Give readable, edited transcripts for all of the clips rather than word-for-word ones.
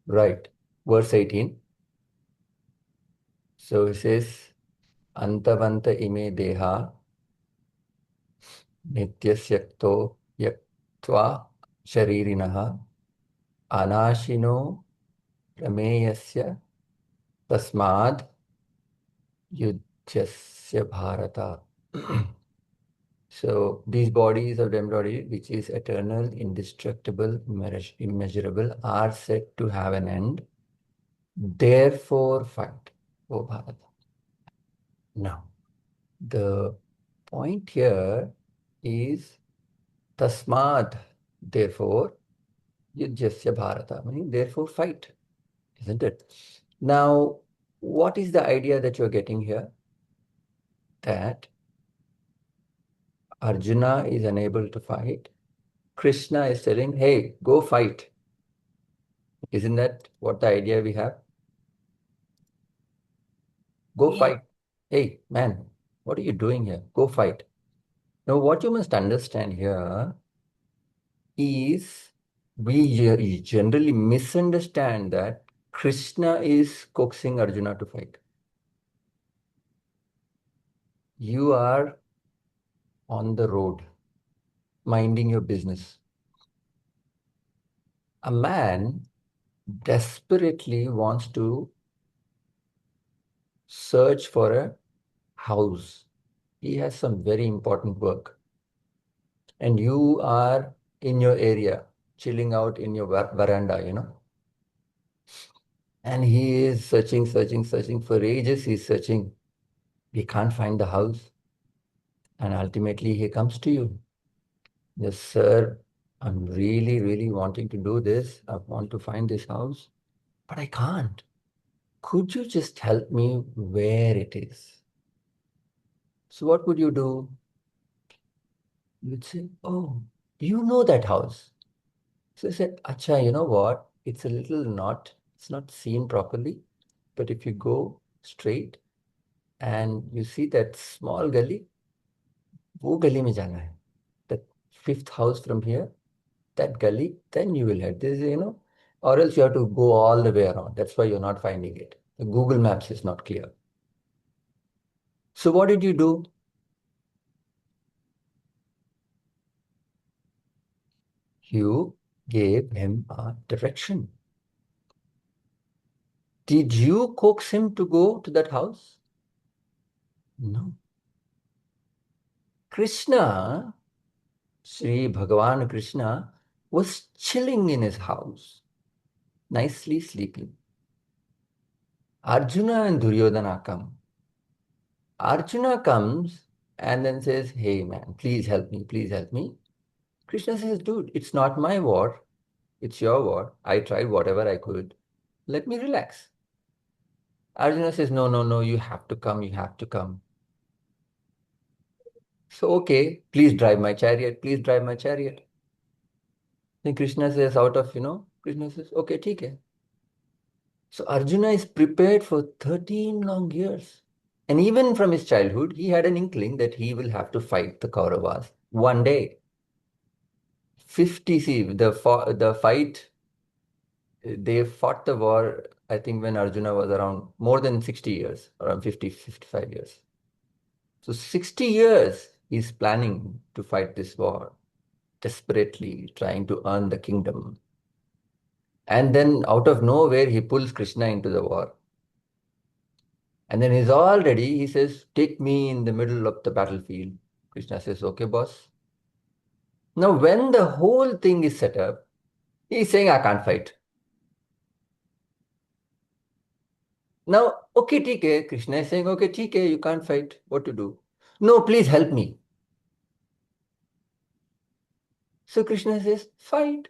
Right. Verse 18. So it says, Antavanta ime deha nityasyakto yaktva sharirinaha anashino prameyasya tasmad yudhyasya bharata. So these bodies of temporary, which is eternal, indestructible, immeasurable, are said to have an end. Therefore, fight, O Bharata. Now, the point here is tasmad, therefore, yudhyasya Bharata, meaning therefore fight, isn't it? Now, what is the idea that you're getting here? That Arjuna is unable to fight. Krishna is telling, hey, go fight. Isn't that what the idea we have? Go Yeah. fight. Hey, man, what are you doing here? Go fight. Now, what you must understand here is we generally misunderstand that Krishna is coaxing Arjuna to fight. You are on the road, minding your business. A man desperately wants to search for a house. He has some very important work. And you are in your area, chilling out in your veranda. And he is searching for ages. He's searching. He can't find the house. And ultimately, he comes to you. Yes, sir, I'm really, really wanting to do this. I want to find this house, but I can't. Could you just help me where it is? So, what would you do? You would say, oh, you know that house. So I said, Acha, you know what? It's not seen properly. But if you go straight and you see that small gully, वो गली में जाना है. The fifth house from here, that gully, then you will head. Or else you have to go all the way around. That's why you're not finding it. The Google Maps is not clear. So what did you do? You gave him a direction. Did you coax him to go to that house? No. Krishna, Sri Bhagavan Krishna, was chilling in his house, nicely sleeping. Arjuna and Duryodhana come. Arjuna comes and then says, hey man, please help me, please help me. Krishna says, dude, it's not my war, it's your war. I tried whatever I could. Let me relax. Arjuna says, no, no, no, you have to come, you have to come. So, okay, please drive my chariot, please drive my chariot. Then Krishna says, Krishna says, okay, ठीक है. So Arjuna is prepared for 13 long years. And even from his childhood, he had an inkling that he will have to fight the Kauravas one day. 50, see, the fight, they fought the war, I think, when Arjuna was around more than 60 years, around 50, 55 years. So 60 years he's planning to fight this war, desperately trying to earn the kingdom. And then out of nowhere, he pulls Krishna into the war. And then he's all ready. He says, take me in the middle of the battlefield. Krishna says, okay, boss. Now, when the whole thing is set up, he's saying, I can't fight. Now, okay, TK, Krishna is saying, okay, TK, you can't fight. What to do? No, please help me. So Krishna says, fight.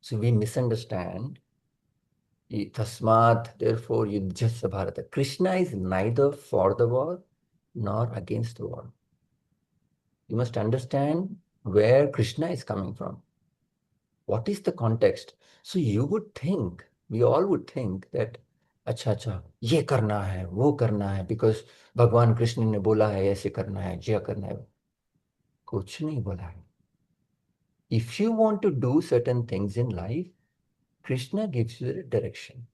So we misunderstand. Tasmat, therefore, yudhyasya bharata. Krishna is neither for the war nor against the war. You must understand where Krishna is coming from. What is the context? So you would think, we all would think that अच्छा अच्छा ये करना है वो करना है because भगवान कृष्ण ने बोला है ऐसे करना है ये करना है कुछ नहीं बोला है If you want to do certain things in life, Krishna gives you the direction.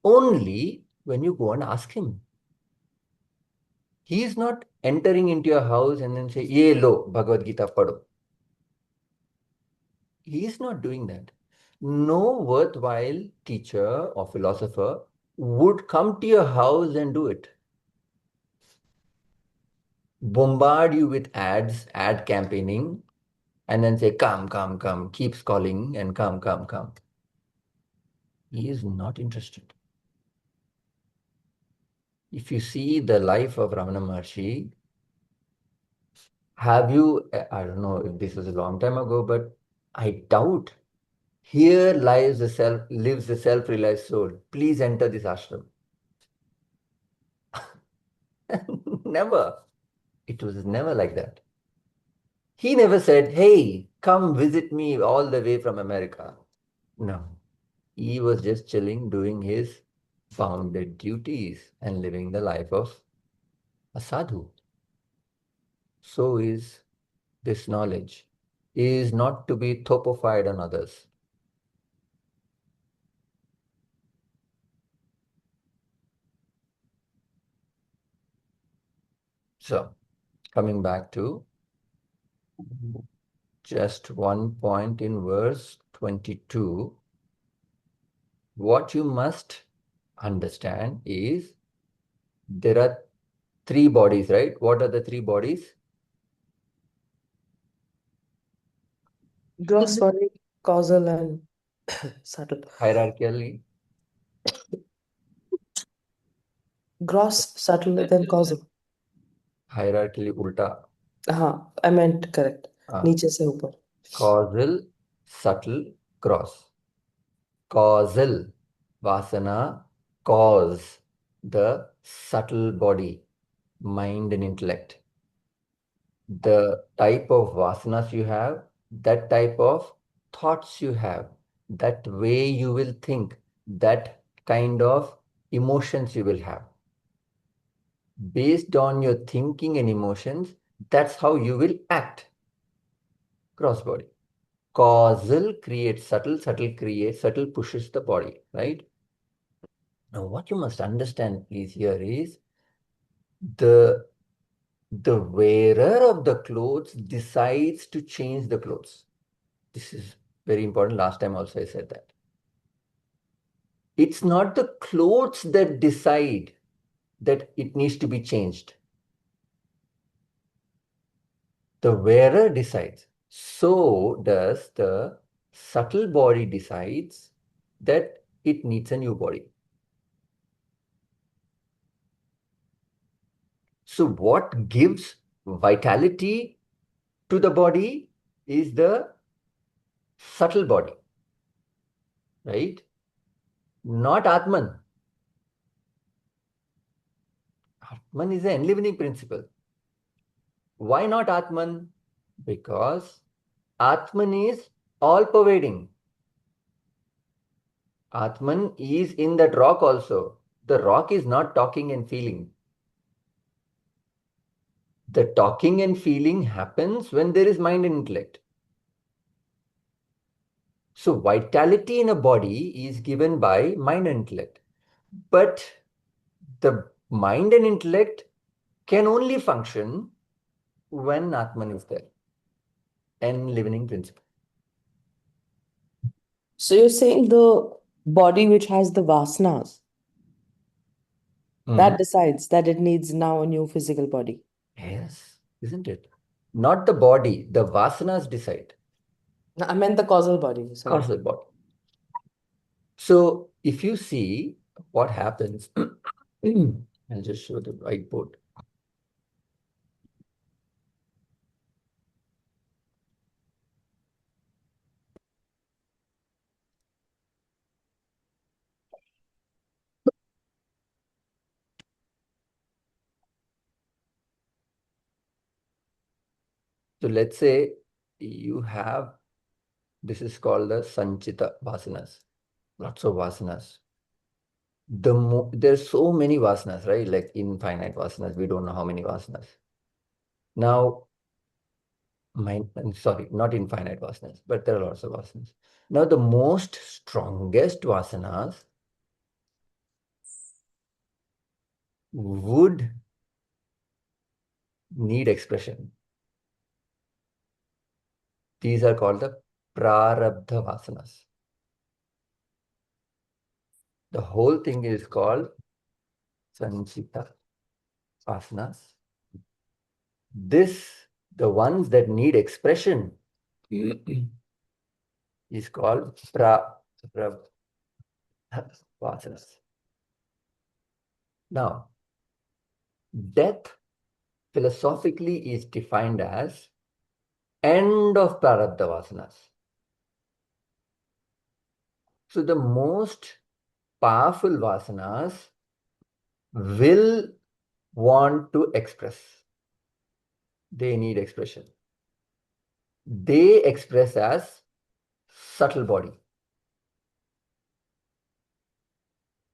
Only when you go and ask him. He is not entering into your house and then say, Ye lo, Bhagavad Gita pado. He is not doing that. No worthwhile teacher or philosopher would come to your house and do it. Bombard you with ads, ad campaigning, and then say, come, come, come, keeps calling and come, come, come. He is not interested. If you see the life of Ramana Maharshi, have you, I don't know if this was a long time ago, but I doubt. Here lives the self-realized soul. Please enter this ashram. Never. It was never like that. He never said, hey, come visit me all the way from America. No. He was just chilling, doing his bounded duties and living the life of a sadhu. So is this knowledge. Is not to be topified on others. So, coming back to just one point in verse 22, what you must understand is there are three bodies, right? What are the three bodies? Gross, body, causal, and subtle. Hierarchically, Gross, subtle, then causal. hierarchically ulta. हाँ, I meant correct. नीचे से ऊपर. Causal, subtle, gross. Causal, vasana, cause the subtle body, mind and intellect. The type of vasanas you have, that type of thoughts you have, that way you will think, that kind of emotions you will have. Based on your thinking and emotions, that's how you will act. Cross body. Causal creates subtle, subtle creates, subtle pushes the body, right? Now, what you must understand, please, here is the wearer of the clothes decides to change the clothes. This is very important. Last time also I said that. It's not the clothes that decide that it needs to be changed. The wearer decides. So does the subtle body decides that it needs a new body. So what gives vitality to the body is the subtle body, right? Not Atman. Atman is the enlivening principle. Why not Atman? Because Atman is all pervading. Atman is in that rock also. The rock is not talking and feeling. The talking and feeling happens when there is mind and intellect. So vitality in a body is given by mind and intellect. But the mind and intellect can only function when Atman is there. Enlivening principle. So you're saying the body which has the vasanas, that decides that it needs now a new physical body. Yes, isn't it? Not the body, the vasanas decide. No, I meant the causal body. Sorry. Causal body. So if you see what happens, I'll just show the whiteboard. So let's say you have, this is called the Sanchita Vasanas, lots of Vasanas. There's so many Vasanas, right? Like infinite Vasanas, we don't know how many Vasanas. Now, sorry, not infinite vasanas, but there are lots of vasanas. Now, the most strongest vasanas would need expression. These are called the prarabdha vasanas. The whole thing is called sanchita vasanas. The ones that need expression, is called prarabdha vasanas. Now, death philosophically is defined as end of prarabdha vasanas. So the most powerful vasanas will want to express. They need expression. They express as subtle body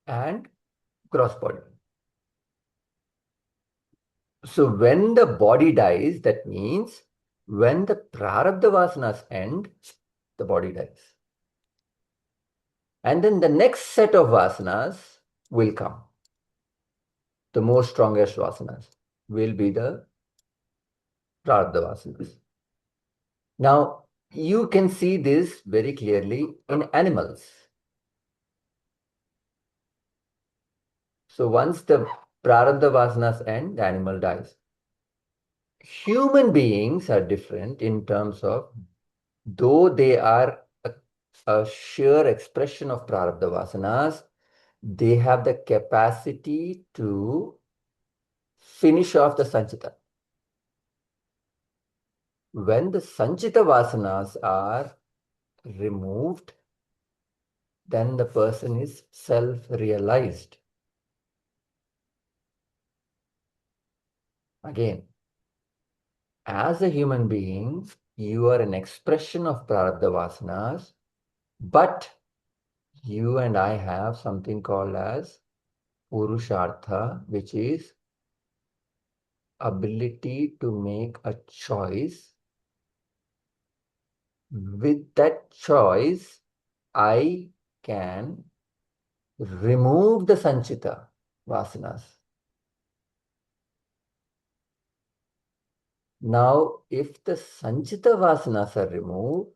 and gross body. So when the body dies, that means when the prarabdha vasanas end, the body dies. And then the next set of vasanas will come. The most strongest vasanas will be the prarabdha vasanas. Now, you can see this very clearly in animals. So once the prarabdha vasanas end, the animal dies. Human beings are different in terms of, though they are a sheer expression of prarabdha vasanas, they have the capacity to finish off the sanchita. When the sanchita vasanas are removed, then the person is self-realized. Again, as a human being, you are an expression of prarabdha vasanas, but you and I have something called as purushartha, which is ability to make a choice. With that choice, I can remove the sanchita vasanas. Now, if the sanchita vasanas are removed,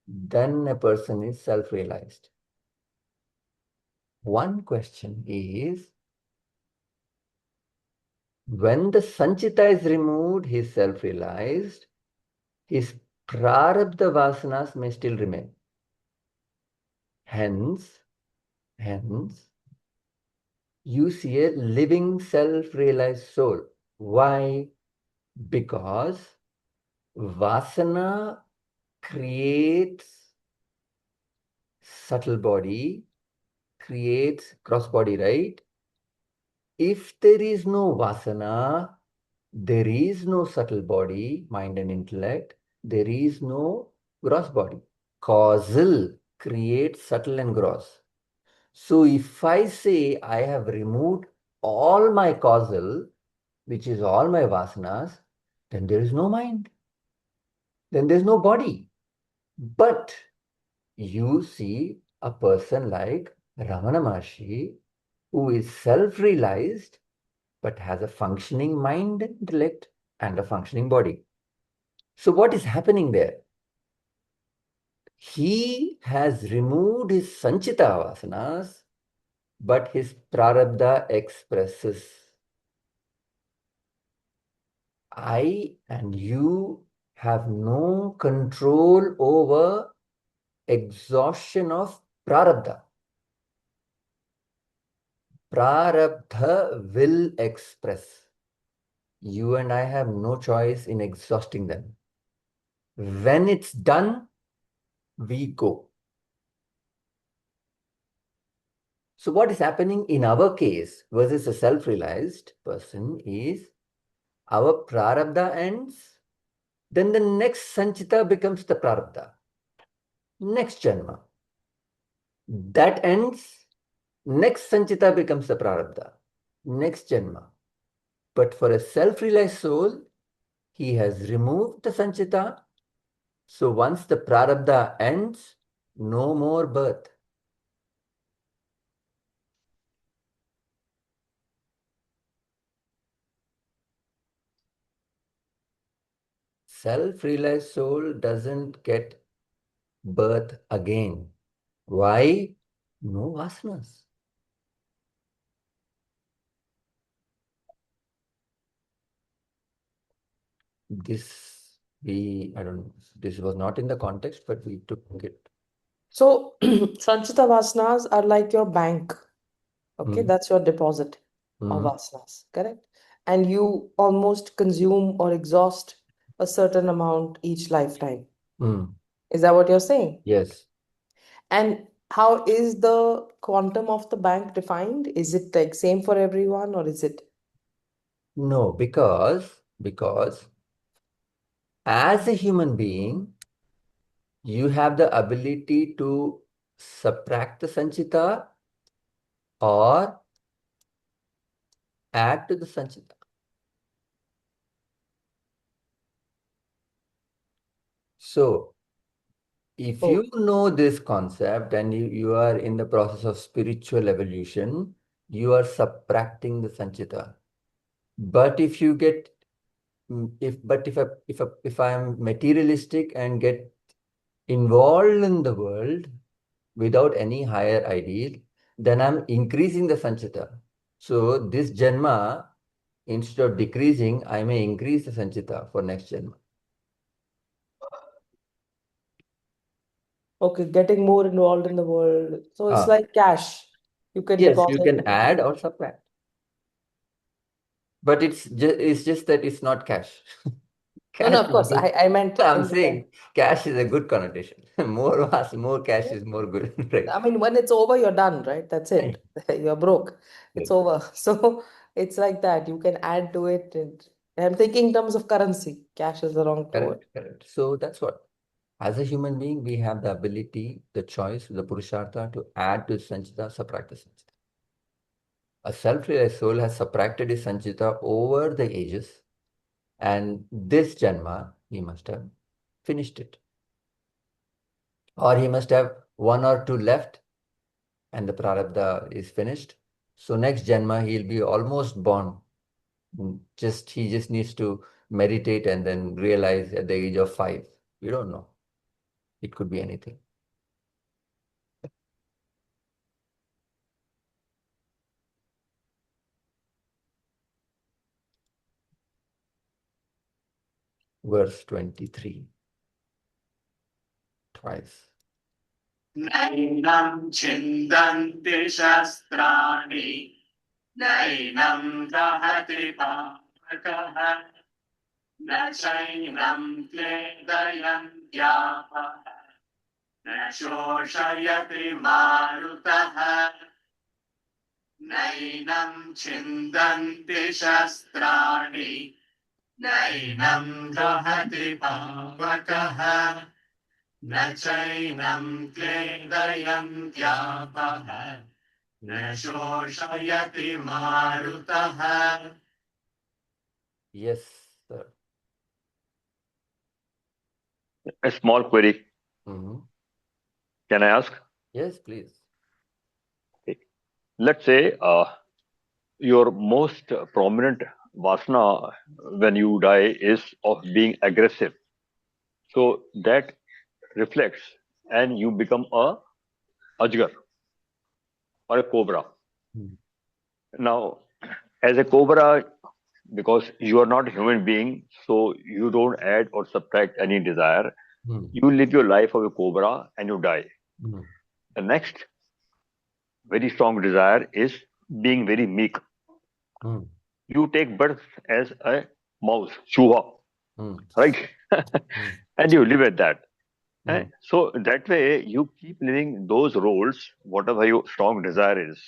then a person is self-realized. One question is, when the sanchita is removed, he is self-realized, his prarabdha vasanas may still remain. Hence, you see a living self-realized soul. Why? Because vasana creates subtle body, creates cross body, right? If there is no vasana, there is no subtle body, mind and intellect, there is no gross body. Causal creates subtle and gross. So if I say I have removed all my causal, which is all my vasanas, then there is no mind. Then there's no body. But you see a person like Ramana Maharshi, who is self-realized but has a functioning mind, intellect, and a functioning body. So what is happening there? He has removed his sanchita vasanas, but his prarabdha expresses. I and you have no control over exhaustion of prarabdha. Prarabdha will express. You and I have no choice in exhausting them. When it's done, we go. So what is happening in our case versus a self-realized person is our prarabdha ends, then the next sanchita becomes the prarabdha. Next janma. That ends, next sanchita becomes the prarabdha. Next janma. But for a self-realized soul, He has removed the Sanchita. So once the Prarabdha ends, no more birth. Self-realized soul doesn't get birth again. Why? No vasanas. I don't know, this was not in the context, but we took it. So, Sanchita Vasanas are like your bank. Okay, Mm, that's your deposit of mm, vasanas, correct? And you almost consume or exhaust a certain amount each lifetime. mm. Is that what you're saying? Yes. And how is the quantum of the bank defined? Is it like same for everyone, or is it? No, because as a human being, you have the ability to subtract the Sanchita or add to the Sanchita. So if Oh, you know this concept and you are in the process of spiritual evolution, you are subtracting the Sanchita. But if you get if but if I am materialistic and get involved in the world without any higher ideal, then I'm increasing the Sanchita. So this Janma, instead of decreasing, I may increase the Sanchita for next Janma. okay, getting more involved in the world. So it's Ah, like cash. You can yes, you deposit. can add or subtract. But it's just that it's not cash. No, no, Cash of is course. good. I meant I'm in the sense. saying cash is a good connotation. More cash is more good, right? I mean, when it's over, you're done, right? That's Right. it. You're broke. It's Right. over. So it's like that. You can add to it. And I'm thinking in terms of currency. Cash is the wrong word. Correct, correct. So that's what. As a human being, we have the ability, the choice, the purushartha to add to sanchita, subtract the sanchita. A self-realized soul has subtracted his sanchita over the ages, and this janma, he must have finished it. Or he must have one or two left, and the prarabdha is finished. So next janma, he'll be almost born. He just needs to meditate and then realize at the age of 5. We don't know. It could be anything. Verse 23, twice. नैनं छिन्दन्ति शस्त्राणि नैनं दहति पावकः न चैनं क्लेदयन्त्यापः न शोषयति मारुतः नैनं छिन्दन्ति शस्त्राणि नैनं दहति पावकः न चैनं क्लेदयन्त्यापः न शोषयति मारुतः. Yes, sir. A small query. Mhm. Can I ask? Yes, please. Okay. Let's say your most prominent vasana when you die is of being aggressive. So that reflects and you become a ajgar or a cobra. Mm. Now, as a cobra, because you are not a human being, so you don't add or subtract any desire. Mm. You live your life of a cobra and you die. Mm. The next very strong desire is being very meek. Mm. You take birth as a mouse, chuha, Mm. right? Mm. And you live at that. Mm. So that way you keep living those roles, whatever your strong desire is.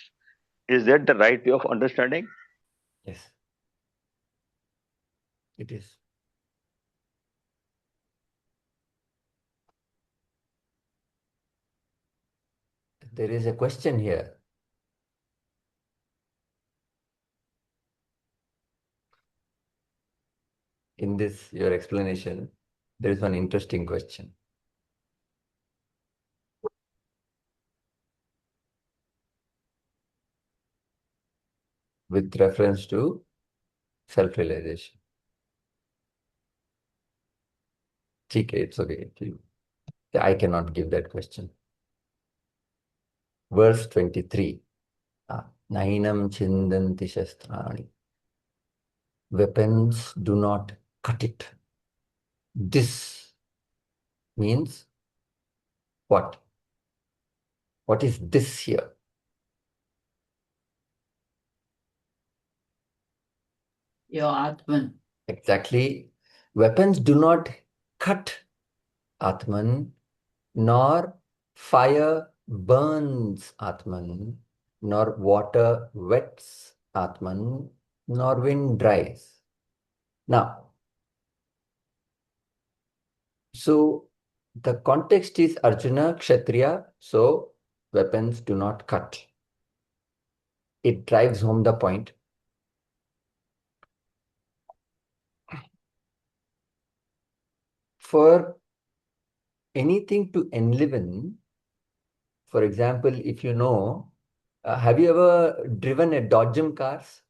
Is that the right way of understanding? Yes, it is. There is a question here. In in this, your explanation, there is one interesting question. With reference to self-realization. Okay, it's okay. I cannot give that question. Verse 23. Nainam chindanti shastrani. Weapons do not cut it. This means what? What is this here? Your Atman. Exactly. Weapons do not cut Atman, nor fire burns Atman, nor water wets Atman, nor wind dries. Now, so the context is Arjuna, Kshatriya, so weapons do not cut. It drives home the point. For anything to enliven, for example, if you know, have you ever driven a Dodgem cars?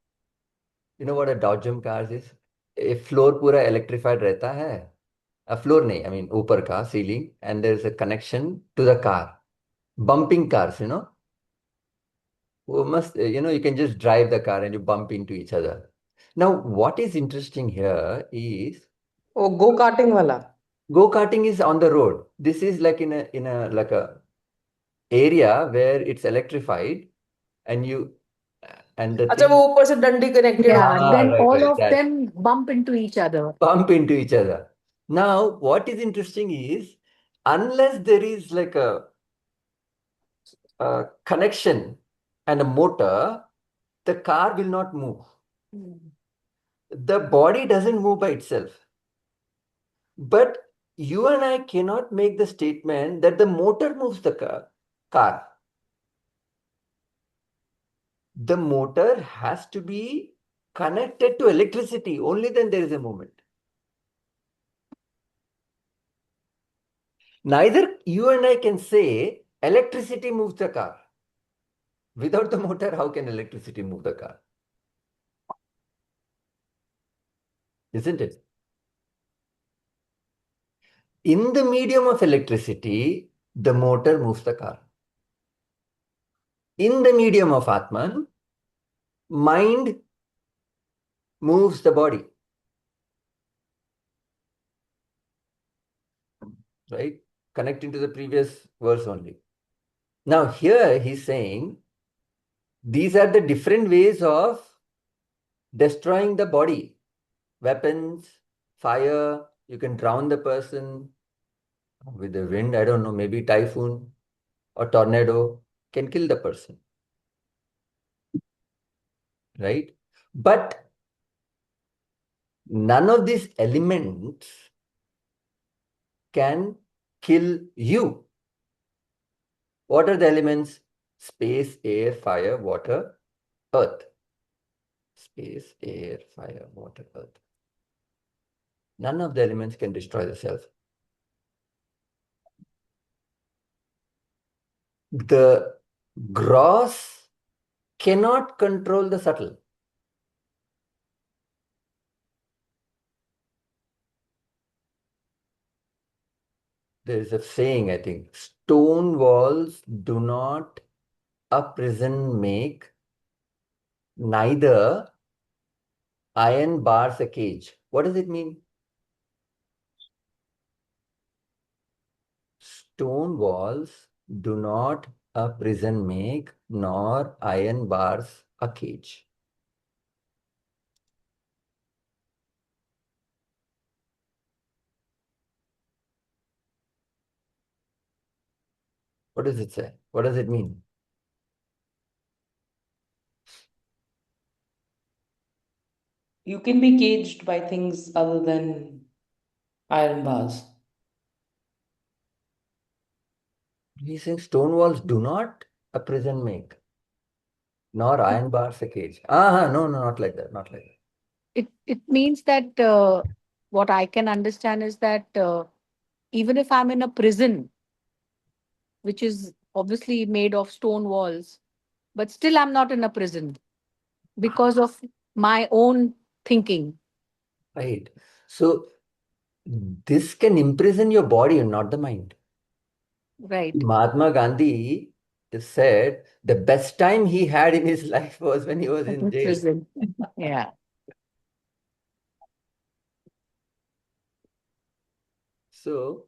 You know what a Dodgem cars is? A floor पूरा electrified रहता है. A floor नहीं, I mean ऊपर का ceiling, and there is a connection to the car. Bumping cars, you know. You can just drive the car and you bump into each other. Now, what is interesting here is Oh, go-karting wala. go-karting is on the road. This is like in a like a area where it's electrified, and the अच्छा, thing वो ऊपर से डंडी connected Yeah, होती है. then right, all right, of that them bump into each other. bump into each other. Now, what is interesting is unless there is like a connection and a motor, the car will not move. The body doesn't move by itself. But you and I cannot make the statement that the motor moves the car. The motor has to be connected to electricity. Only then there is a movement. Neither you and I can say electricity moves the car. Without the motor, how can electricity move the car? Isn't it? In the medium of electricity, the motor moves the car. In the medium of Atman, mind moves the body. Right? Connecting to the previous verse only. Now, here he's saying these are the different ways of destroying the body. Weapons, fire, you can drown the person with the wind, I don't know, maybe typhoon or tornado can kill the person. Right? But none of these elements can kill you. What are the elements? Space, air, fire, water, earth. Space, air, fire, water, earth. None of the elements can destroy the self. The gross cannot control the subtle. There is a saying, I think, stone walls do not a prison make, neither iron bars a cage. What does it mean? Stone walls do not a prison make, nor iron bars a cage. What does it say? What does it mean? You can be caged by things other than iron bars. He's saying stone walls do not a prison make, nor iron bars a cage. No, not like that. Not like that. It means that what I can understand is that even if I'm in a prison, which is obviously made of stone walls, but still I'm not in a prison because of my own thinking. Right. So this can imprison your body and not the mind. Right. Mahatma Gandhi said the best time he had in his life was when he was in jail. Prison. Yeah. So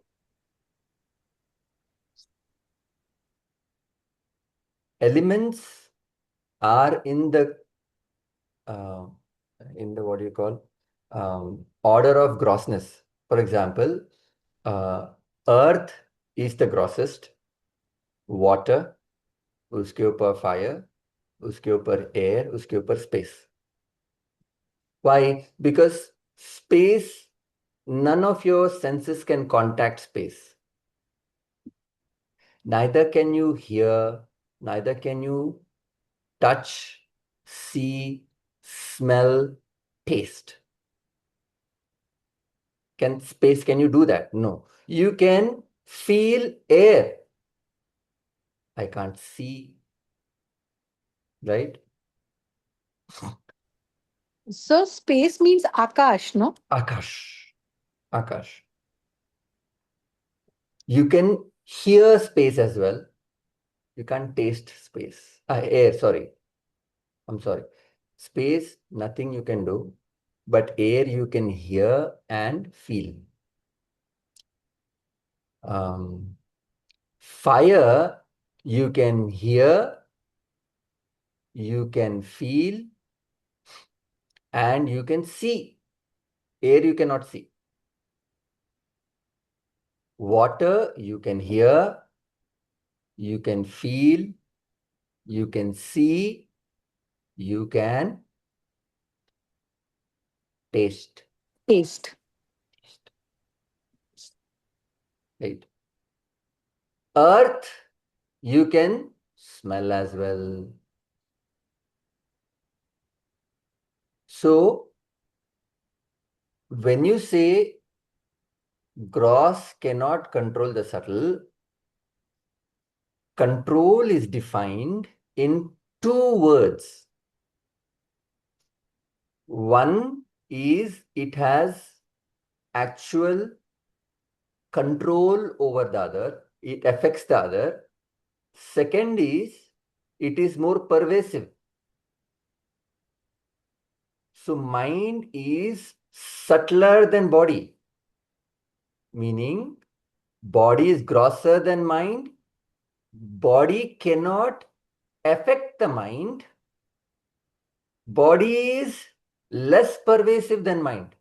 elements are uh, in the what do you call order of grossness. For example, earth is the grossest, water, उसके ऊपर fire, उसके ऊपर air, उसके ऊपर space. Why? Because space, none of your senses can contact space. Neither can you hear, neither can you touch, see, smell, taste. Can you do that? No. You can feel air. I can't see, right? So space means Akash, no? Akash. Akash. You can hear space as well. You can't taste space. Air, sorry. I'm sorry. Space, nothing you can do, but air you can hear and feel. Fire, you can hear, you can feel, and you can see. Air you cannot see. Water, you can hear, you can feel, you can see, you can taste. Taste. Right. Earth, you can smell as well. So, when you say gross cannot control the subtle, control is defined in two words. One is it has actual control over the other, it affects the other. Second is it is more pervasive. So mind is subtler than body, meaning body is grosser than mind. Body cannot affect the mind. Body is less pervasive than mind.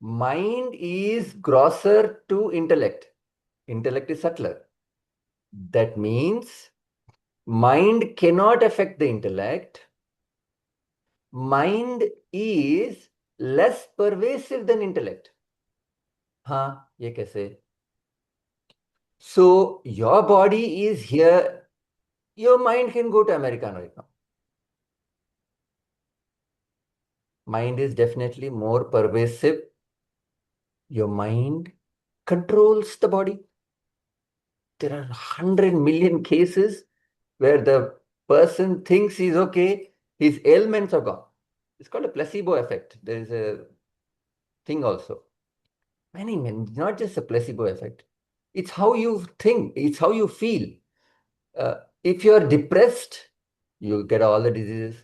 Mind is grosser to intellect. Intellect is subtler. That means mind cannot affect the intellect. Mind is less pervasive than intellect. हाँ, ये कैसे? So your body is here. Your mind can go to America right now. Mind is definitely more pervasive. Your mind controls the body. There are 100 million cases where the person thinks he's okay, his ailments are gone. It's called a placebo effect. There is a thing also. Many, not just a placebo effect. It's how you think, it's how you feel. If you're depressed, you get all the diseases.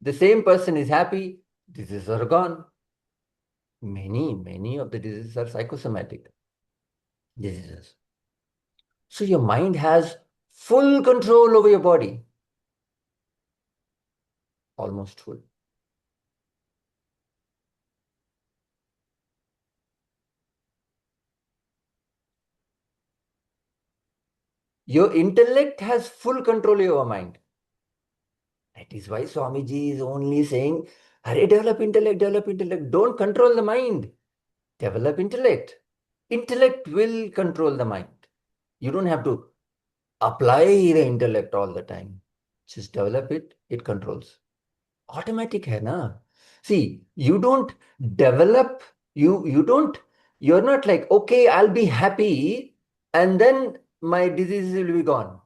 The same person is happy, diseases are gone. Many of the diseases are psychosomatic diseases. So your mind has full control over your body. Almost full. Your intellect has full control over your mind. That is why Swamiji is only saying, Hare, develop intellect, develop intellect. Don't control the mind. Develop intellect. Intellect will control the mind. You don't have to apply the intellect all the time. Just develop it, it controls. Automatic है ना. See, you don't develop, you don't, you're not like, okay, I'll be happy and then my diseases will be gone.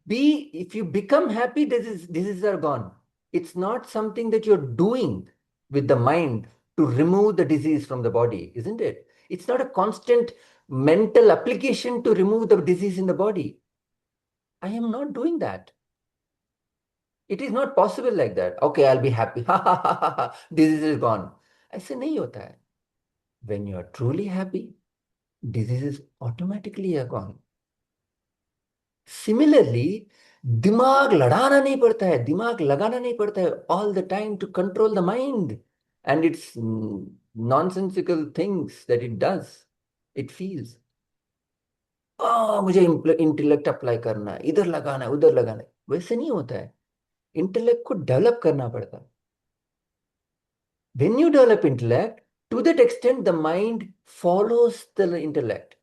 If you become happy, diseases are gone. It's not something that you're doing with the mind to remove the disease from the body, isn't it? It's not a constant mental application to remove the disease in the body. I am not doing that. It is not possible like that. Okay, I'll be happy. Ha ha ha ha ha. Disease is gone. ऐसे नहीं होता है. When you are truly happy, diseases automatically are gone. Similarly, दिमाग लड़ाना नहीं पड़ता है, दिमाग लगाना नहीं पड़ता है all the time to control the mind and its nonsensical things that it does, it feels. मुझे इंटेलेक्ट अप्लाई करना है, इधर लगाना है, उधर लगाना है. वैसे नहीं होता है. इंटेलेक्ट को डेवलप करना पड़ता है. When you develop intellect, to that extent, the mind follows the intellect.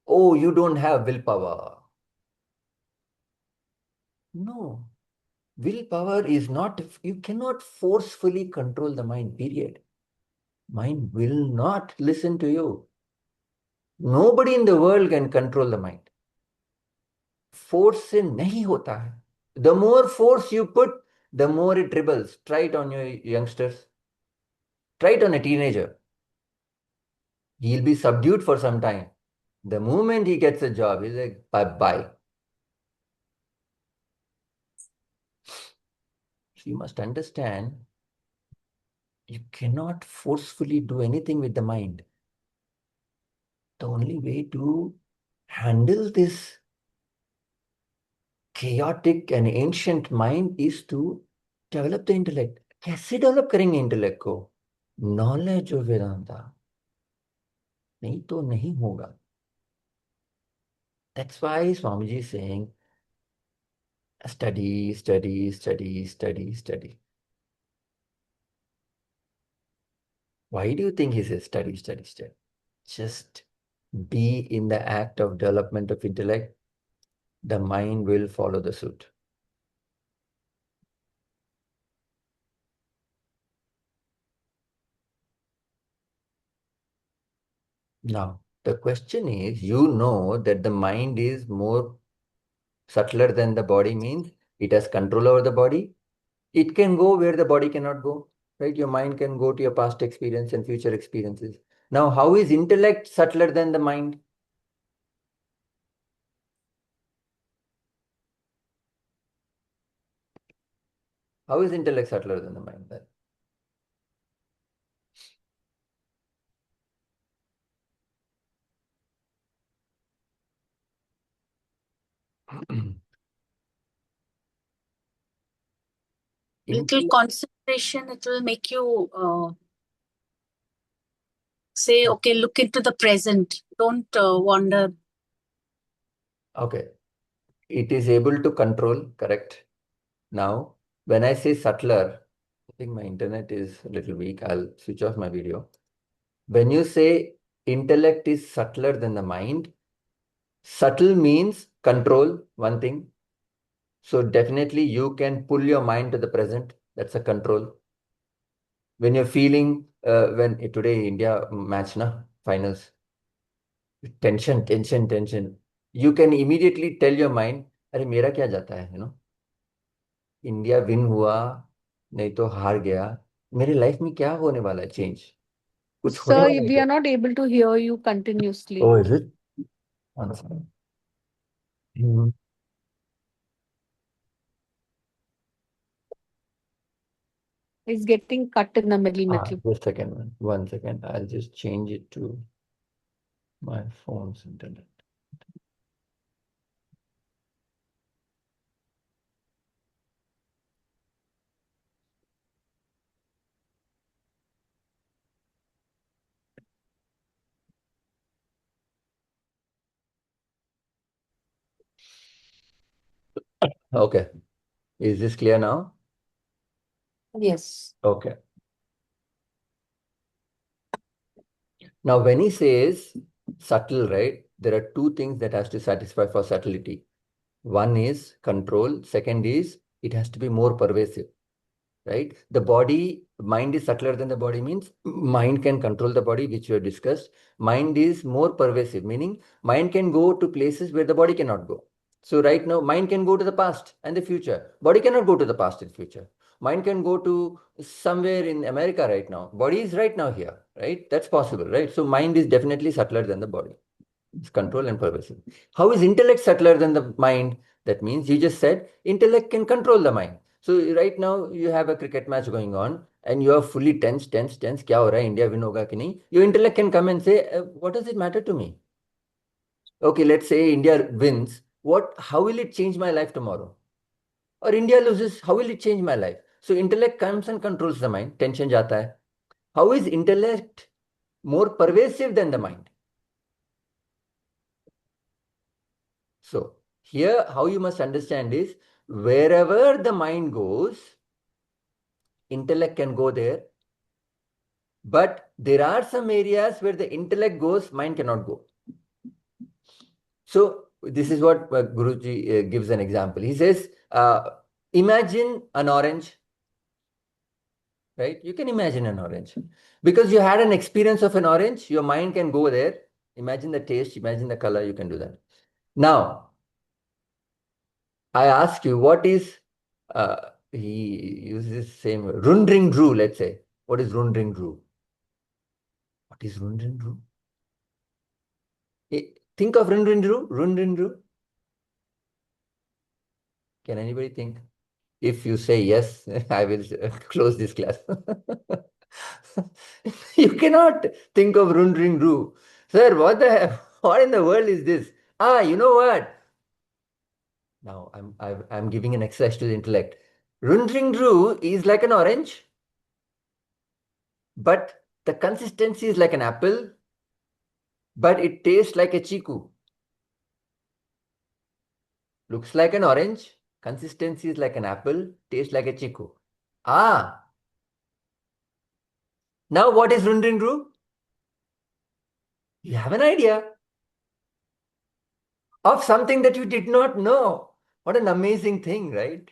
Oh, you don't have willpower. No, willpower is not, you cannot forcefully control the mind, period. Mind will not listen to you. Nobody in the world can control the mind. Force से नहीं होता है. The more force you put, the more it rebels. Try it on your youngsters. Try it on a teenager. He'll be subdued for some time. The moment he gets a job, he's like, bye bye. So you must understand, you cannot forcefully do anything with the mind. The only way to handle this chaotic and ancient mind is to develop the intellect. कैसे develop करेंगे intellect को? Knowledge of Vedanta. नहीं तो नहीं होगा. That's why Swamiji is saying, study, study, study, study, study. Why do you think he says study, study, study? Just be in the act of development of intellect, the mind will follow the suit. Now, the question is, you know that the mind is more subtler than the body, means it has control over the body. It can go where the body cannot go, right? Your mind can go to your past experience and future experiences. Now, how is intellect subtler than the mind? How is intellect subtler than the mind then? Little Intellect, concentration, it will make you say, okay, look into the present. Don't wander. okay. It is able to control, correct. Now, when I say subtler, I think my internet is a little weak. I'll switch off my video. When you say intellect is subtler than the mind, subtle means control, one thing. So definitely you can pull your mind to the present. That's a control. When you're feeling, when today India match na finals, tension, tension, tension. You can immediately tell your mind, अरे मेरा क्या जाता है, India win हुआ नहीं तो हार गया, मेरी लाइफ में क्या होने वाला है चेंज, कुछ होने Sir, वाला है we क्या? are not able to hear you continuously. Oh, is it? One second. Hmm. It's getting cut in the middle. Just a second, one second. I'll just change it to my phone's internet. Okay. Is this clear now? Yes. Okay. Now, when he says subtle, right, there are two things that has to satisfy for subtlety. One is control. Second is it has to be more pervasive, right? The body, mind is subtler than the body means mind can control the body, which we have discussed. Mind is more pervasive, meaning mind can go to places where the body cannot go. So right now, mind can go to the past and the future. Body cannot go to the past and future. Mind can go to somewhere in America right now. Body is right now here, right? That's possible, right? So mind is definitely subtler than the body. It's control and pervasive. How is intellect subtler than the mind? That means you just said intellect can control the mind. So right now you have a cricket match going on and you are fully tense, tense, tense. क्या हो रहा है? India win होगा कि नहीं? Your intellect can come and say, what does it matter to me? Okay, let's say India wins. What? How will it change my life tomorrow? Or India loses? How will it change my life? So intellect comes and controls the mind. Tension जाता है. How is intellect more pervasive than the mind? So here, how you must understand is wherever the mind goes, intellect can go there. But there are some areas where the intellect goes, mind cannot go. So this is what Guruji gives an example. He says, imagine an orange, right? You can imagine an orange. Because you had an experience of an orange, your mind can go there. Imagine the taste, imagine the color, you can do that. Now, I ask you, what is, he uses same Rundring Drew, let's say. What is Rundring Drew? What is Rundring Drew? Think of Rundring Drew. Rundring Drew. Can anybody think? If you say yes, I will close this class. You cannot think of Rundring Drew. Sir, what in the world is this? You know what? Now I'm giving an exercise to the intellect. Rundring Drew is like an orange, but the consistency is like an apple, but it tastes like a chiku. Looks like an orange, consistency is like an apple, tastes like a chiku. Ah, now what is Rundring Drew? You have an idea of something that you did not know. What an amazing thing, right?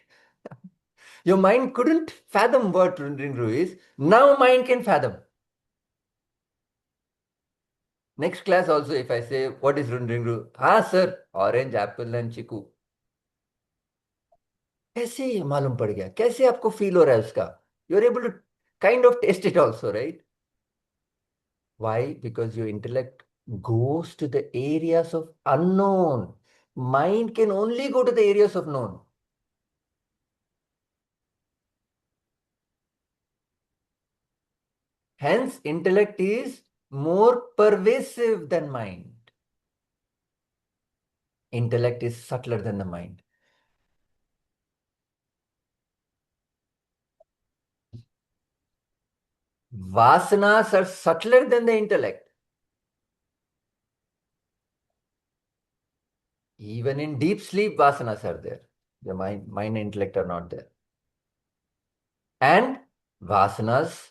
Your mind couldn't fathom what Rundring Drew is. Now mind can fathom. Next class also, if I say, what is Rundring Drew? Sir, orange, apple and chiku. कैसे मालूम पड़ गया? कैसे आपको feel हो रहा है उसका? You are able to kind of taste it also, right? Why? Because your intellect goes to the areas of unknown. Mind can only go to the areas of known. Hence, intellect is more pervasive than mind. Intellect is subtler than the mind. Vasanas are subtler than the intellect. Even in deep sleep, vasanas are there. The mind and intellect are not there. And vasanas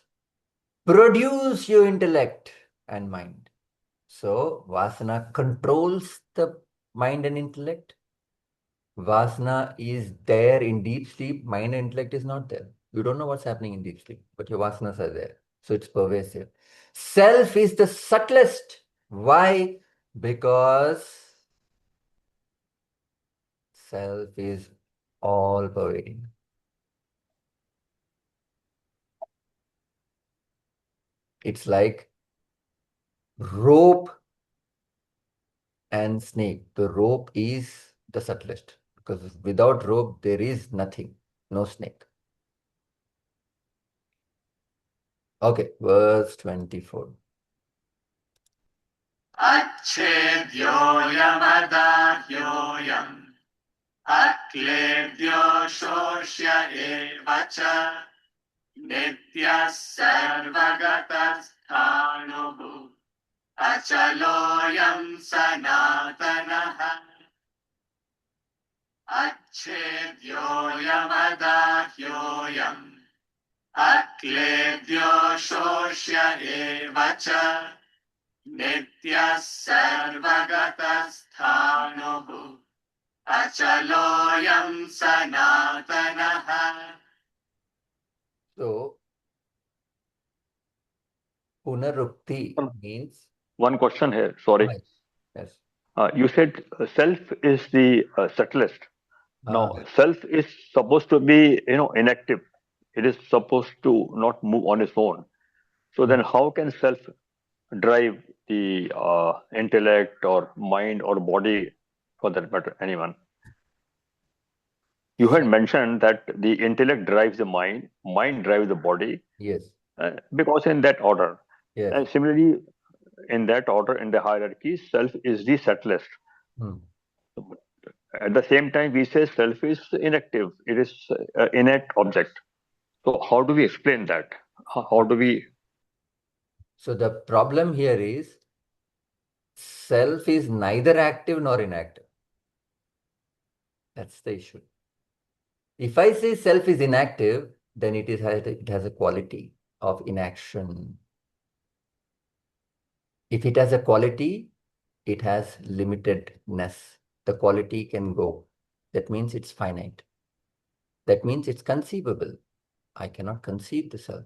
produce your intellect and mind. So, vasana controls the mind and intellect. Vasana is there in deep sleep, mind and intellect is not there. You don't know what's happening in deep sleep, but your vasanas are there. So it's pervasive. Self is the subtlest. Why? Because self is all pervading. It's like rope and snake. The rope is the subtlest because without rope, there is nothing, no snake. Okay, verse 24. अच्छेद्योऽयमदाह्योऽयम् अक्लेद्यो शोष्य एव च नित्यः सर्वगतस्थाणुः अचलोऽयं सनातनः अच्छेद्योऽयमदाह्योऽयम् अक्लेद्यो शोष्य एव च नित्यः सर्वगतस्थाणुः अचलोऽयं सनातनः So, punarukti One means, one question here. Sorry. yes, yes. You said self is the subtlest. Ah, Now, self is supposed to be, inactive. It is supposed to not move on its own. So then, how can self drive the intellect or mind or body, for that matter, anyone? You had so, mentioned that the intellect drives the mind drives the body, yes, because in that order. yes. And similarly, in that order, in the hierarchy, self is the subtlest. Hmm. At the same time, we say self is inactive. It is innate object. So how do we explain that? How do we? So the problem here is self is neither active nor inactive. That's the issue. If I say self is inactive, then it has a quality of inaction. If it has a quality, it has limitedness. The quality can go. That means it's finite. That means it's conceivable. I cannot conceive the self.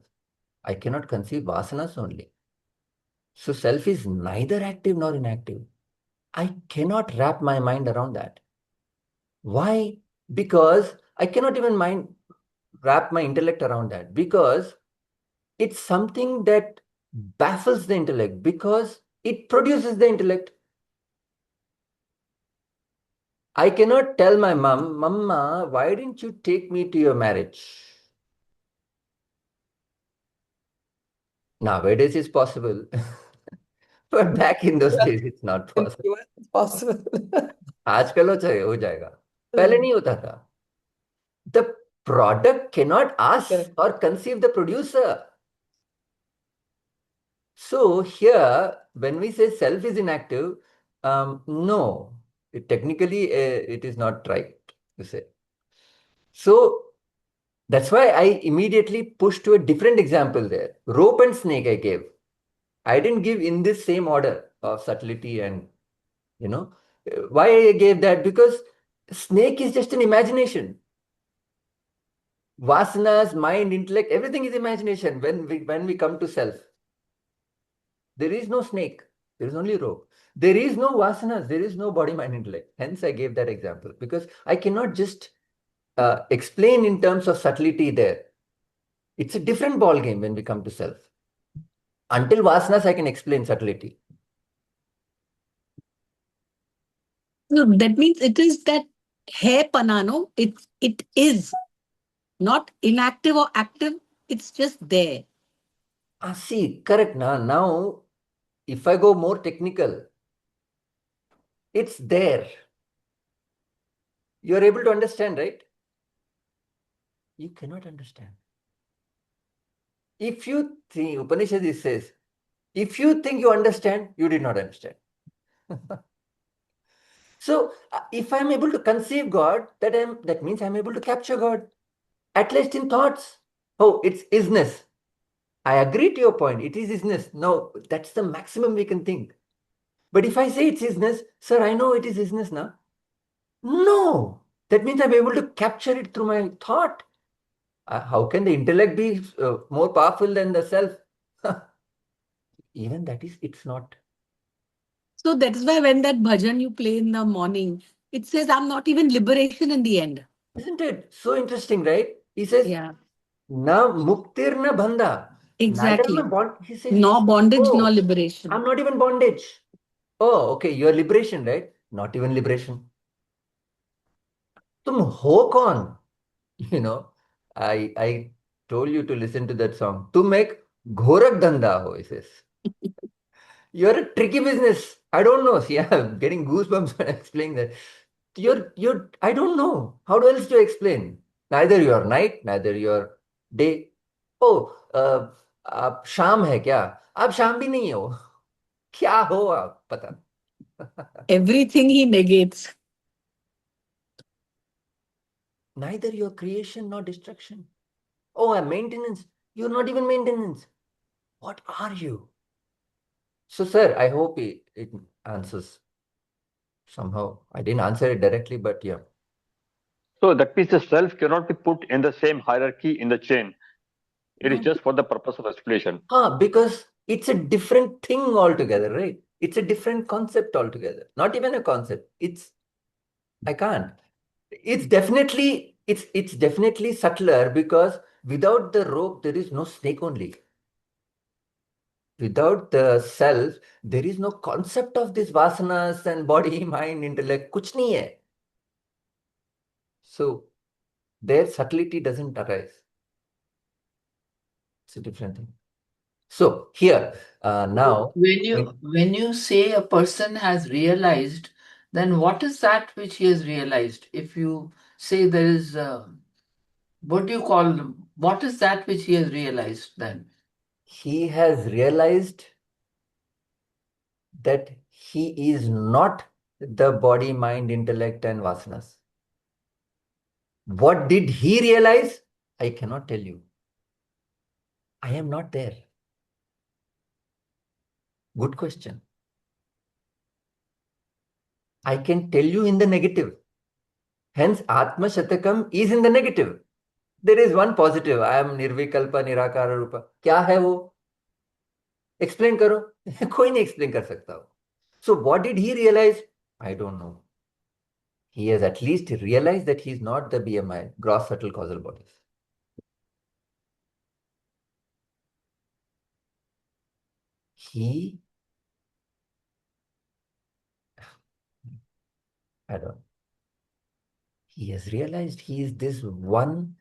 I cannot conceive vasanas only. So self is neither active nor inactive. I cannot wrap my mind around that. Why? Because I cannot even wrap my intellect around that, because it's something that baffles the intellect, because it produces the intellect. I cannot tell my mom, Mama, why didn't you take me to your marriage? Nowadays it's possible, but back in those days it's not In possible. US, it's possible. आजकल हो जाएगा, पहले नहीं होता था. The product cannot ask Correct. or conceive the producer. So here, when we say self is inactive, no, technically it is not right to say. So that's why I immediately pushed to a different example there. Rope and snake I gave. I didn't give in this same order of subtlety and, you know, why I gave that? Because snake is just an imagination. Vasanas, mind, intellect, everything is imagination when we come to self. There is no snake. There is only rope. There is no vasanas. There is no body, mind, intellect. Hence, I gave that example because I cannot just explain in terms of subtlety there. It's a different ball game when we come to self. Until vasanas, I can explain subtlety. So that means it is that hai panano, it is not inactive or active, it's just there. See, correct. Now, if I go more technical, it's there. You're able to understand, right? You cannot understand. If you think, Upanishad says, if you think you understand, you did not understand. So if I'm able to conceive God, that means I'm able to capture God, at least in thoughts. Oh, it's isness. I agree to your point. It is isness. No, that's the maximum we can think. But if I say it's isness, sir, I know it is isness now. No, that means I'm able to capture it through my thought. How can the intellect be more powerful than the self? Even that is, it's not. So that is why when that bhajan you play in the morning, it says I'm not even liberation in the end. Isn't it so interesting, right? He says, Yeah, na muktir na banda. Neither am I exactly. bond. He says, Nor bondage, nor oh, liberation. I'm not even bondage. Oh, okay, you're liberation, right? Not even liberation. तुम हो कौन? You know, I told you to listen to that song. तुम एक घोरक धंधा हो, he says. You're a tricky business. I don't know. See, I'm getting goosebumps when I explain that. I don't know. How else to explain? Neither you're night, neither you're day. Oh, आप शाम है क्या? आप शाम भी नहीं हो. क्या हो आप? पता नहीं. Everything he negates. Neither your creation nor destruction. Oh, a maintenance. You're not even maintenance. What are you? So, sir, I hope it answers. Somehow, I didn't answer it directly, but yeah. So that means the self cannot be put in the same hierarchy in the chain. It is No. just for the purpose of explanation. Because it's a different thing altogether, right? It's a different concept altogether. Not even a concept. I can't. It's definitely subtler, because without the rope, there is no snake only. Without the self, there is no concept of this vasanas and body, mind, intellect. Kuch nahi hai. So their subtlety doesn't arise. It's a different thing. So here, now, When you say a person has realized, then what is that which he has realized? If you say there is, what do you call them? What is that which he has realized then? he has realized that he is not the body, mind, intellect, and vasanas. What did he realize? I cannot tell you. I am not there. Good question. I can tell you in the negative. Hence, Atma Shatakam is in the negative. There is one positive. I am Nirvikalpa, Nirakara Rupa. क्या है वो? Explain करो. कोई नहीं explain कर सकता हो. So what did he realize? I don't know. He has at least realized that he is not the BMI, gross subtle causal bodies. I don't. He has realized he is this one.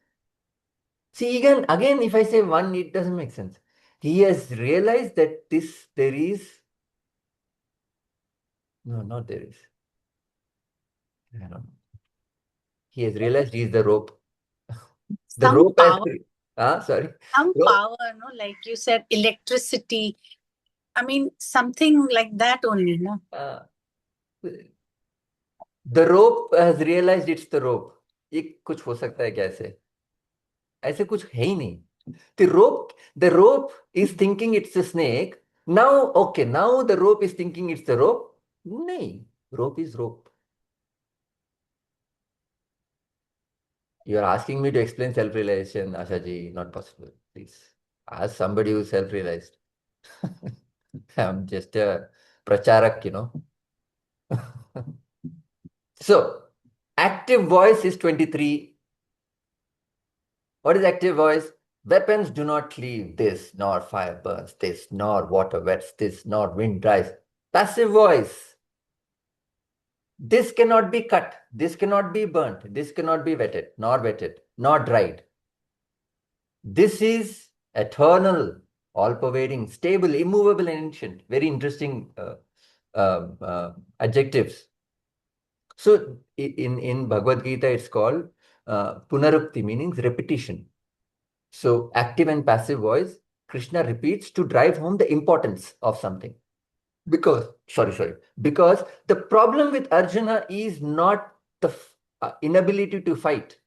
See, again, if I say one, it doesn't make sense. He has realized that there is. No, not there is. I don't know. He has realized he is the rope. The Some rope has. power, Sorry. some Rope. power, no, like you said, electricity. I mean, something like that only, no? The rope has realized it's the rope. ये कुछ हो सकता है क्या ऐसे? ऐसे कुछ है ही नहीं. The rope is thinking it's a snake. Now, okay, now the rope is thinking it's the rope. No, rope is rope. You are asking me to explain self-realization, Ashaji. Not possible. Please ask somebody who's self-realized. I'm just a pracharak. So, active voice is 23. What is active voice? Weapons do not leave this, nor fire burns this, nor water wets this, nor wind dries. Passive voice. This cannot be cut, this cannot be burnt, this cannot be wetted, nor dried. This is eternal, all-pervading, stable, immovable, and ancient. Very interesting adjectives. So in Bhagavad Gita, it's called punarupti, meaning repetition. So active and passive voice, Krishna repeats to drive home the importance of something. Because the problem with Arjuna is not the inability to fight.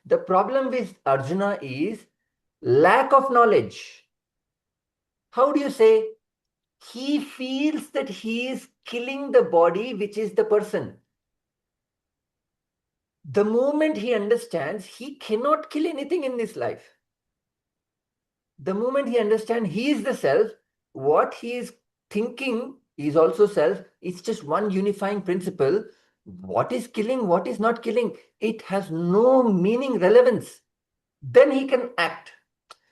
The problem with Arjuna is lack of knowledge. How do you say? He feels that he is killing the body, which is the person. The moment he understands he cannot kill anything in this life, the moment he understands he is the self, what he is thinking is also self. It's just one unifying principle. What is killing, what is not killing, it has no meaning, relevance. Then he can act.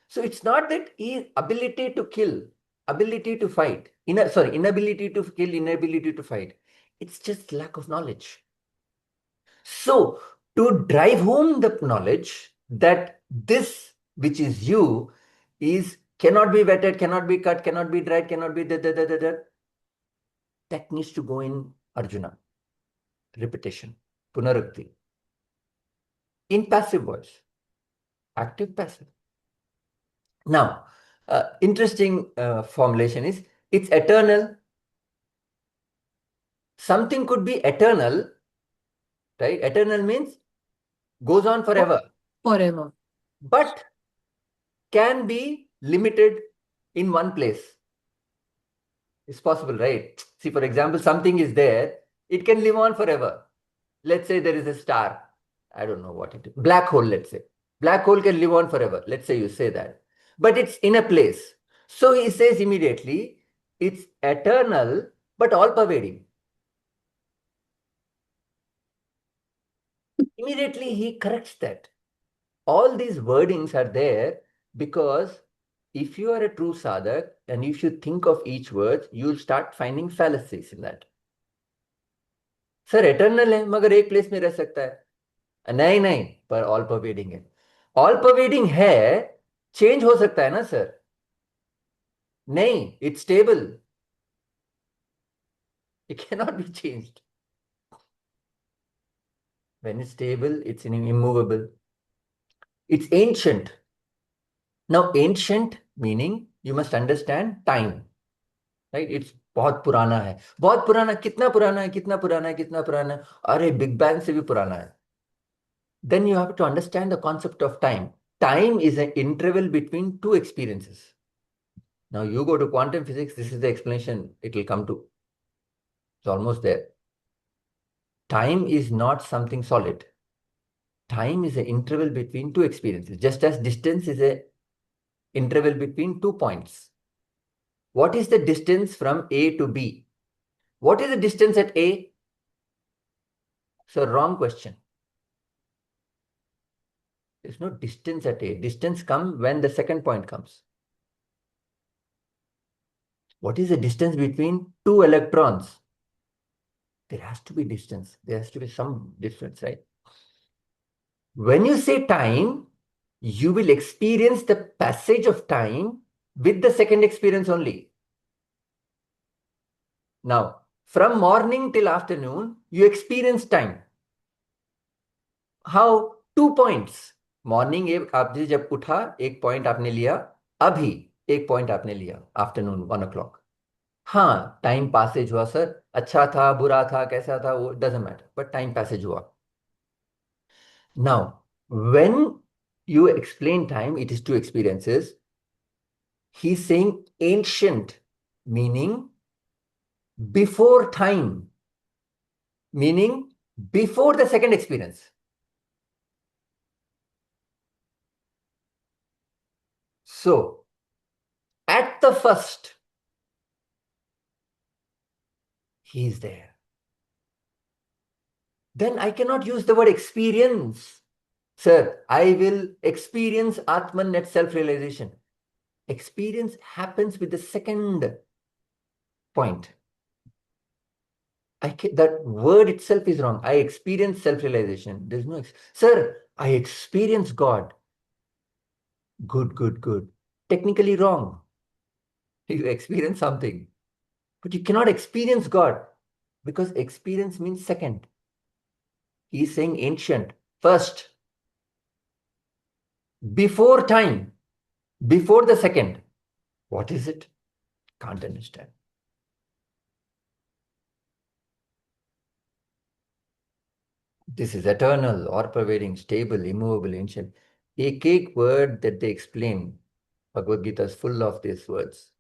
So it's not that he ability to kill, ability to fight, inability to kill, inability to fight. It's just lack of knowledge. So to drive home the knowledge that this which is you is cannot be wetted, cannot be cut, cannot be dried, cannot be that needs to go in Arjuna. Repetition, punarukti. In passive voice, active, passive. Now, interesting formulation is it's eternal. Something could be eternal, right? Eternal means goes on forever, Forever. but can be limited in one place. It's possible, right? See, for example, something is there. It can live on forever. Let's say there is a star. I don't know what it is. Black hole, let's say. Black hole can live on forever. Let's say you say that. But it's in a place. So he says immediately, it's eternal, but all pervading. Immediately he corrects that. All these wordings are there because if you are a true sadhak and if you think of each word, you'll start finding fallacies in that. Sir eternal है मगर एक place में रह सकता है नहीं नहीं पर ऑल परवेडिंग है ऑल परवेडिंग है चेंज हो सकता है ना सर नहीं it's stable it can not be changed when it's stable it's immovable it's ancient now ancient meaning you must understand time right it's बहुत पुराना है बहुत पुराना कितना पुराना है कितना पुराना है कितना पुराना है अरे बिग बैंग से भी पुराना है then you have to understand the concept of time. Time is an interval between two experiences. Now you go to quantum physics, this is the explanation it will come to. It's almost there. Time is not something solid. Time is an interval between two experiences, just as distance is an interval between 2 points. What is the distance from A to B? What is the distance at A? So wrong question. There's no distance at A. Distance comes when the second point comes. What is the distance between two electrons? There has to be distance. There has to be some difference, right? When you say time, you will experience the passage of time with the second experience only. Now, from morning till afternoon, you experience time. How? 2 points. Morning आपने जब उठा एक point आपने लिया अभी एक point आपने लिया आफ्टरनून 1 o'clock हाँ टाइम पासेज हुआ सर अच्छा था बुरा था कैसा था वो doesn't matter but time passage हुआ now when you explain time it is two experiences he's saying ancient meaning before time meaning before the second experience so at the first he is there then I cannot use the word experience. Sir, I will experience Atman at self-realization. Experience happens with the second point. That word itself is wrong. I experience self-realization. There's no, sir, I experience God. Good, good, good. Technically wrong. You experience something, but you cannot experience God because experience means second. He's saying ancient, first, before time, before the second. What is it? Can't understand. This is eternal, all-pervading, stable, immovable, ancient. एक word that they explain, Bhagavad Gita is full of these words.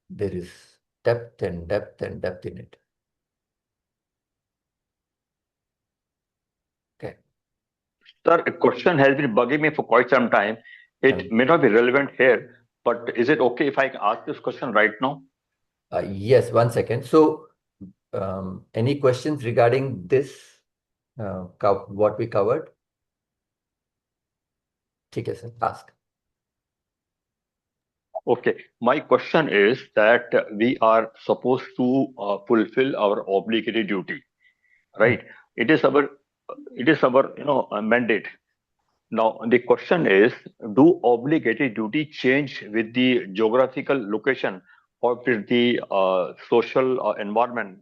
There is depth and depth and depth in it. Okay. Sir, a question has been bugging me for quite some time. It may not be relevant here, but is it okay if I ask this question right now? Yes, 1 second. So, any questions regarding this, what we covered? ठीक है sir, ask. Okay, my question is that we are supposed to fulfill our obligatory duty, right? It is our mandate. Now the question is, do obligatory duty change with the geographical location or with the social environment?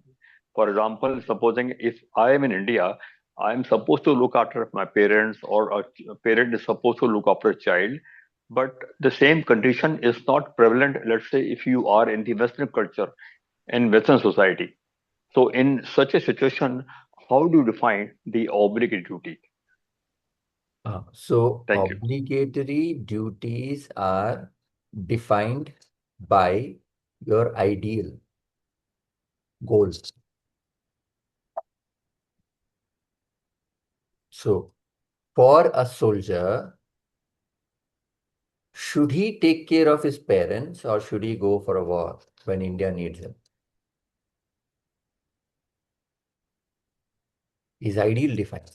For example, supposing if I am in India, I am supposed to look after my parents, or a parent is supposed to look after a child, but the same condition is not prevalent, let's say, if you are in the Western culture, in Western society. So in such a situation, how do you define the obligatory duty? So Thank you. obligatory duties are defined by your ideal goals. So, for a soldier, should he take care of his parents or should he go for a war when India needs him? His ideal defined.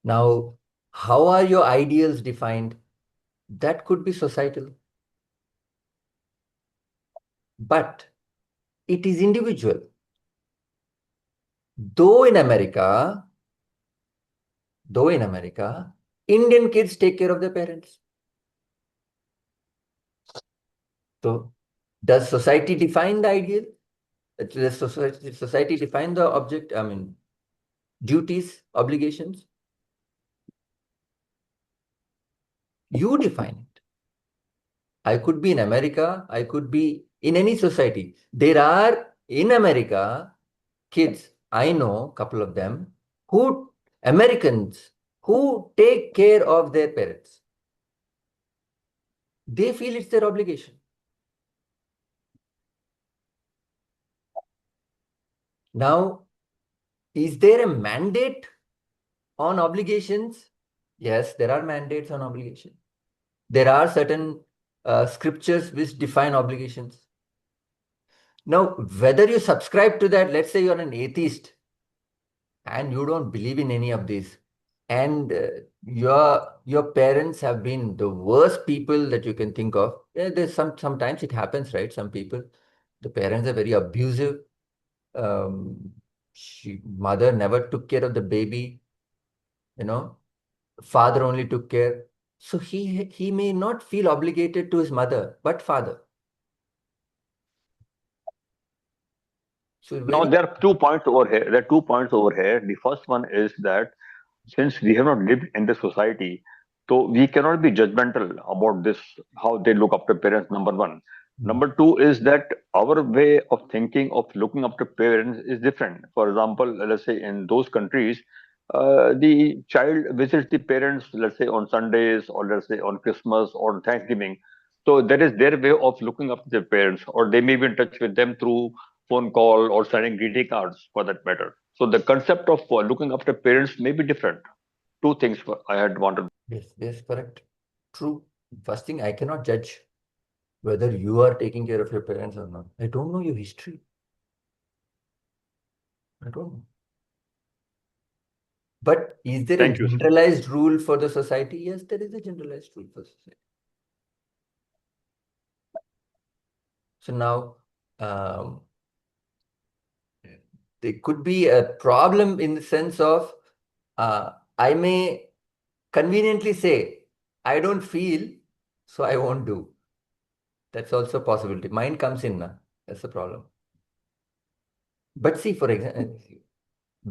Now, how are your ideals defined? That could be societal, but it is individual. Though in America, Indian kids take care of their parents. So, does society define the ideal? Does society define the object? I mean, duties, obligations? You define it. I could be in America, I could be in any society. There are in America kids, I know a couple of them, who Americans who take care of their parents. They feel it's their obligation. Now, is there a mandate on obligations? Yes, there are mandates on obligation. There are certain scriptures which define obligations. Now, whether you subscribe to that, let's say you're an atheist and you don't believe in any of this, and your parents have been the worst people that you can think of. Yeah, there's sometimes it happens, right? Some people, the parents are very abusive. Mother never took care of the baby, you know, father only took care. So he may not feel obligated to his mother, but father. So Now very there are 2 points over here. There are 2 points over here. The first one is that since we have not lived in this society, so we cannot be judgmental about this, how they look after parents, number one. Number two is that our way of thinking of looking after parents is different. For example, let's say in those countries, the child visits the parents, let's say on Sundays or let's say on Christmas or Thanksgiving. So that is their way of looking after their parents, or they may be in touch with them through phone call or sending greeting cards for that matter. So the concept of looking after parents may be different. Two things I had wanted. yes, correct. True. First thing, I cannot judge whether you are taking care of your parents or not. I don't know your history. I don't know. But is there a Thank you, sir. generalized rule for the society? Yes, there is a generalized rule for society. So now, um, there could be a problem in the sense of I may conveniently say, I don't feel, so I won't do. That's also a possibility. Mind comes in now. That's the problem. But see, for example,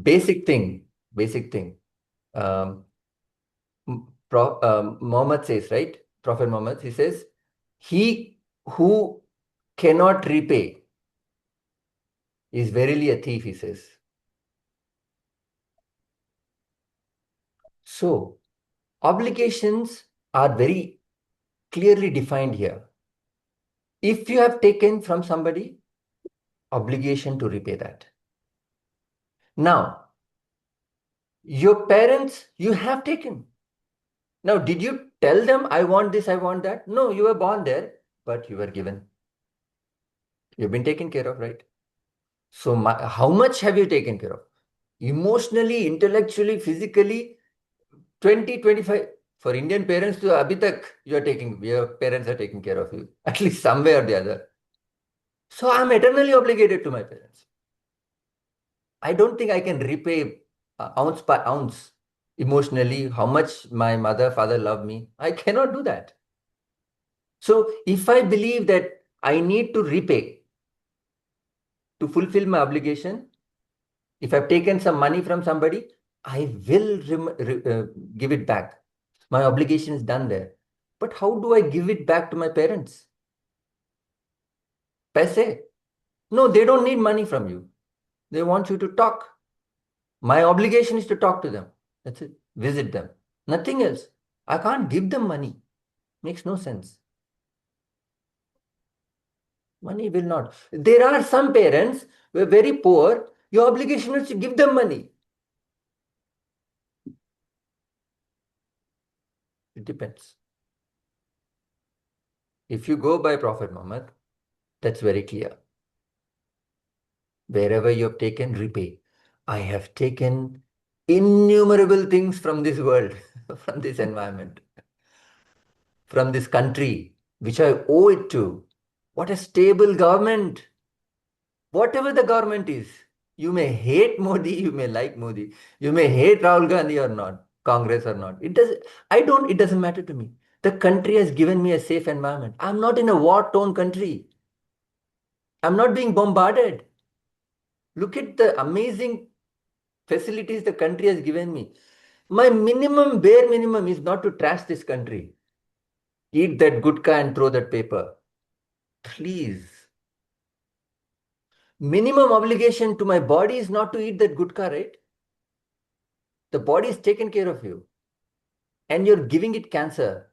basic thing. Um, Muhammad says, right? Prophet Muhammad, he says, he who cannot repay is verily a thief, he says. So, obligations are very clearly defined here. If you have taken from somebody, obligation to repay that. Now, your parents, you have taken. Now, did you tell them, I want this, I want that? No, you were born there, but you were given. You've been taken care of, right? So, how much have you taken care of? Emotionally, intellectually, physically, 20, 25. For Indian parents, to abhi tak your parents are taking care of you, at least some way or the other. So, I'm eternally obligated to my parents. I don't think I can repay ounce by ounce emotionally how much my mother, father love me. I cannot do that. So if I believe that I need to repay to fulfill my obligation, if I've taken some money from somebody, I will give it back. My obligation is done there. But how do I give it back to my parents? Paise? No, they don't need money from you. They want you to talk. My obligation is to talk to them. That's it. Visit them. Nothing else. I can't give them money. Makes no sense. Money will not. There are some parents who are very poor. Your obligation is to give them money. It depends. If you go by Prophet Muhammad, that's very clear. Wherever you have taken, repay. I have taken innumerable things from this world, from this environment, from this country, which I owe it to. What a stable government. Whatever the government is, you may hate Modi, you may like Modi, you may hate Rahul Gandhi or not, Congress or not. It doesn't matter to me. The country has given me a safe environment. I'm not in a war-torn country. I'm not being bombarded. Look at the amazing facilities the country has given me. My minimum, bare minimum is not to trash this country. Eat that gutka and throw that paper. Please. Minimum obligation to my body is not to eat that gutka, right? The body is taken care of you. And you're giving it cancer.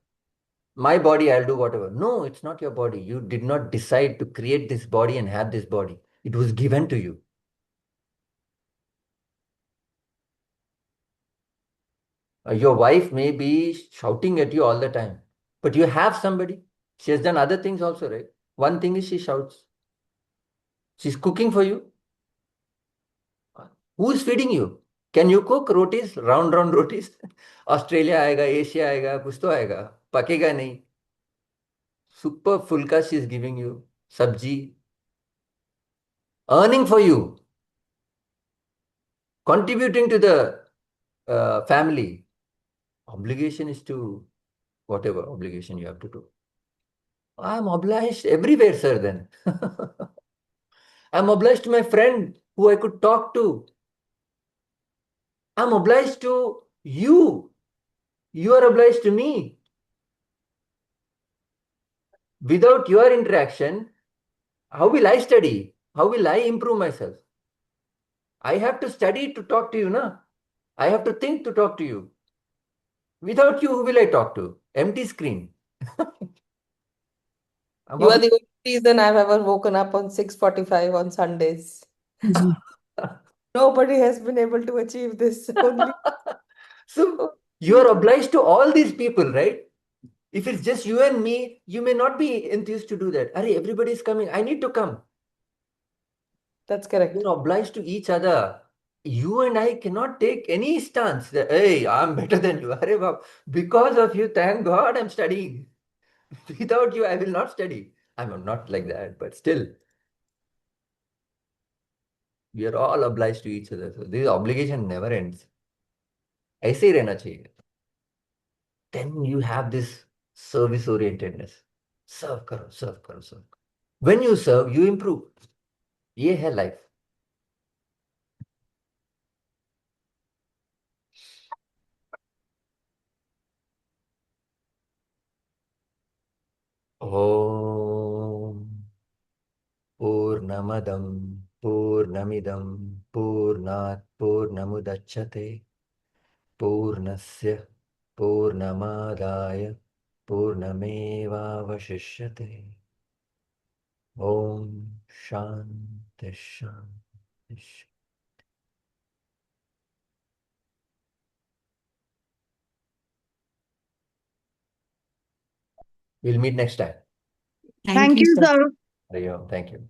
My body, I'll do whatever. No, it's not your body. You did not decide to create this body and have this body. It was given to you. Your wife may be shouting at you all the time, but you have somebody. She has done other things also, right? One thing is she shouts. She's cooking for you. Who is feeding you? Can you cook rotis, round round rotis? Australia आएगा, Asia आएगा, कुछ तो आएगा, पकेगा नहीं. Super fulka she is giving you, sabji, earning for you, contributing to the family. Obligation is to whatever obligation you have to do. I'm obliged everywhere, sir, then. I'm obliged to my friend who I could talk to. I'm obliged to you. You are obliged to me. Without your interaction, how will I study? How will I improve myself? I have to study to talk to you, na? I have to think to talk to you. Without you, who will I talk to? Empty screen. I'm You are obliged. the only reason I've ever woken up on 6:45 on Sundays. Mhm. Nobody has been able to achieve this. Only So you are obliged to all these people, right? If it's just you and me, you may not be enthused to do that. Are everybody is coming. I need to come. that's correct. You're obliged to each other. You and I cannot take any stance that, hey, I'm better than you. Arey bab, because of you, thank God I'm studying. Without you, I will not study. I'm not like that, but still, we are all obliged to each other. So this obligation never ends. ऐसे ही रहना चाहिए. Then you have this service orientedness. Serve karo, serve karo, serve karo. When you serve, you improve. ये है life. Om Purnamadaṁ Purnamidam Purnat Purnamudachyate Purnasya Purnamadaya Purnamevavashishyate. Om Shanti Shanti. Shanti. We'll meet next time. Thank you, sir. Thank you.